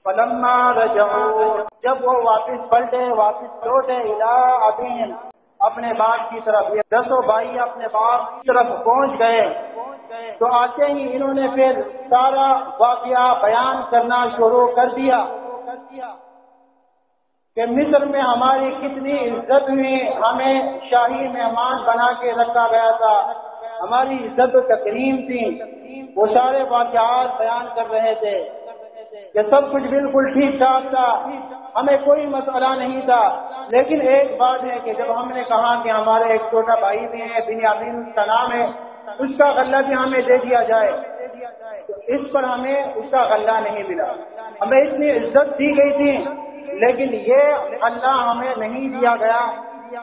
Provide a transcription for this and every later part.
فلما رجعوا، جب وہ واپس پلٹے، واپس لوٹے، الی ابیہم، اپنے باپ کی طرف، یہ 10 بھائی اپنے باپ کی طرف پہنچ گئے، تو آتے ہی انہوں نے پھر سارا واقعہ بیان کرنا شروع کر دیا کہ مصر میں ہماری کتنی عزت ہوئی، ہمیں شاہی مہمان بنا کے رکھا گیا تھا، ہماری عزت و تکریم تھی۔ وہ سارے واقعات بیان کر رہے تھے کہ سب کچھ بالکل ٹھیک ٹھاک تھا، ہمیں کوئی مسئلہ نہیں تھا، لیکن ایک بات ہے کہ جب ہم نے کہا کہ ہمارے ایک چھوٹا بھائی بھی ہے، بنیامین اس کا نام ہے، اس کا غلہ بھی ہمیں دے دیا جائے، تو اس پر ہمیں اس کا غلہ نہیں ملا۔ ہمیں اتنی عزت دی گئی تھی لیکن یہ غلہ ہمیں نہیں دیا گیا،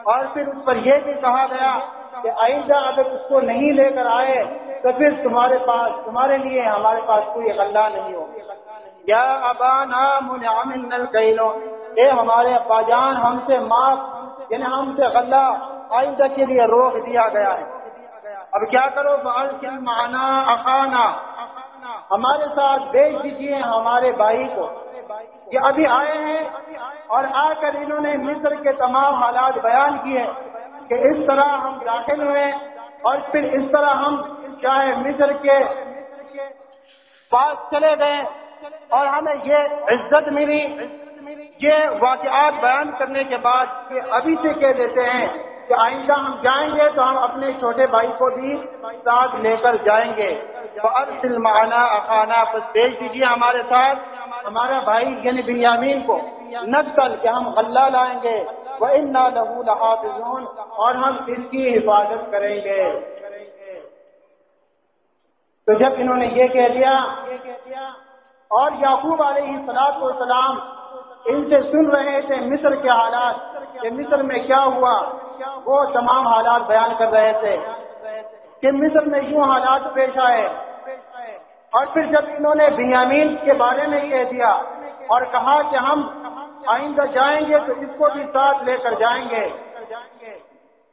اور پھر اس پر یہ بھی کہا گیا کہ آئندہ اگر اس کو نہیں لے کر آئے تو پھر تمہارے لیے ہمارے پاس کوئی غلہ نہیں ہو۔ یا ابانا منع منا الکیل، اے ہمارے ابا جان، ہم سے معاف، یعنی ہم سے غلہ آئندہ کے لیے روک دیا گیا ہے، اب کیا کرو؟ فأرسل معنا اخانا، ہمارے ساتھ بھیج دیجیے ہمارے بھائی کو۔ یہ ابھی آئے ہیں اور آ کر انہوں نے مصر کے تمام حالات بیان کیے کہ اس طرح ہم داخل ہوئے اور پھر اس طرح ہم چاہے مصر کے پاس چلے گئے اور ہمیں یہ عزت ملی۔ یہ واقعات بیان کرنے کے بعد کہ ابھی سے کہہ دیتے ہیں کہ آئندہ ہم جائیں گے تو ہم اپنے چھوٹے بھائی کو بھی ساتھ لے کر جائیں گے۔ فأرسل معنا اخانا، بس بھیج دیجیے ہمارے ساتھ ہمارا بھائی یعنی بنیامین کو، نقتل کہ ہم غلہ لائیں گے، وَإِنَّا لَهُ لَحَافِظُونَ، اور ہم اس کی حفاظت کریں گے۔ تو جب انہوں نے یہ کہہ دیا اور یعقوب علیہ السلام ان سے سن رہے تھے مصر کے حالات کہ مصر میں کیا ہوا، وہ تمام حالات بیان کر رہے تھے کہ مصر میں یوں حالات پیش آئے، اور پھر جب انہوں نے بنیامین کے بارے میں کہہ دیا اور کہا کہ ہم آئندہ جائیں گے تو اس کو بھی ساتھ لے کر جائیں گے،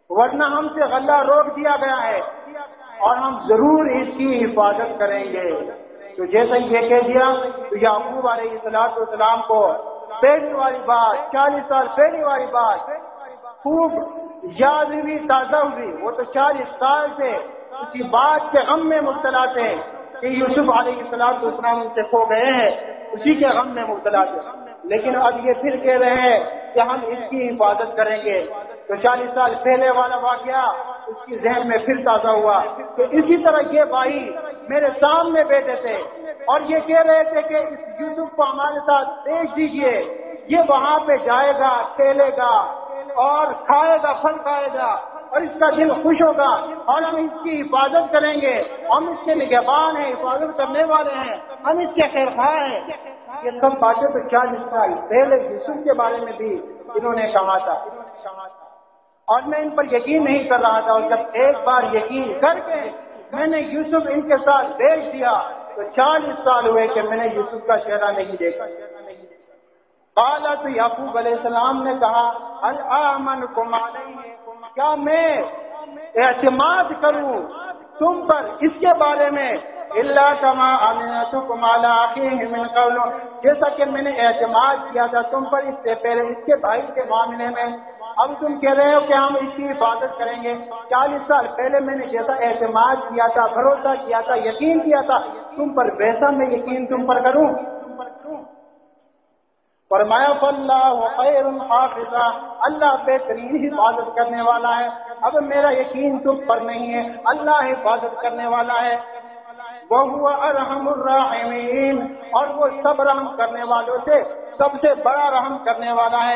ورنہ ہم سے غلہ روک دیا گیا ہے اور ہم ضرور اس کی حفاظت کریں گے۔ تو جیسے یہ کہہ دیا تو یعقوب علیہ السلام کو پہلی والی بات، 40 سال پہلی والی بات خوب یاد ہوئی، تازہ ہوئی۔ وہ تو 40 سال سے اسی بات کے غم میں مبتلا تھے کہ یوسف علیہ السلام ان سے کھو گئے ہیں، اسی کے غم میں مبتلا تھے، لیکن اب یہ پھر کہہ رہے ہیں کہ ہم اس کی حفاظت کریں گے۔ تو 40 سال پہلے والا واقعہ اس کی ذہن میں پھر تازہ ہوا کہ اسی طرح یہ بھائی میرے سامنے بیٹھے تھے اور یہ کہہ رہے تھے کہ اس یوسف کو ہمارے ساتھ بھیج دیجیے، یہ وہاں پہ جائے گا، کھیلے گا اور کھائے گا، پھل کھائے گا اور اس کا دل خوش ہوگا اور ہم اس کی حفاظت کریں گے، ہم اس کے نگہبان ہیں، حفاظت کرنے والے ہیں، ہم اس کے خیر خواہ ہیں۔ یہ سب باتیں تو 40 سال پہلے یوسف کے بارے میں بھی انہوں نے کہا تھا، اور میں ان پر یقین نہیں کر رہا تھا، اور جب ایک بار یقین کر کے میں نے یوسف ان کے ساتھ بھیج دیا تو 40 سال ہوئے کہ میں نے یوسف کا چہرہ نہیں دیکھا۔ قال، تو یعقوب علیہ السلام نے کہا، هل آمنکم علیہ، کیا میں اعتماد کروں تم پر اس کے بارے میں، الا کما امنتکم علی اخیہ من قبل، جیسا کہ میں نے اعتماد کیا تھا تم پر اس سے پہلے اس کے بھائی کے معاملے میں۔ اب تم کہہ رہے ہو کہ ہم اس کی حفاظت کریں گے، 40 سال پہلے میں نے جیسا اعتماد کیا تھا، بھروسہ کیا تھا، یقین کیا تھا تم پر، ویسا میں یقین تم پر کروں؟ فرمایا فاللہ خیر حافظا، اللہ بہترین حفاظت کرنے والا ہے۔ اب میرا یقین تم پر نہیں ہے، اللہ حفاظت کرنے والا ہے۔ وَهُوَ أَرْحَمُ الرَّاحِمِينَ، اور وہ سب رحم کرنے والوں سے سب سے بڑا رحم کرنے والا ہے۔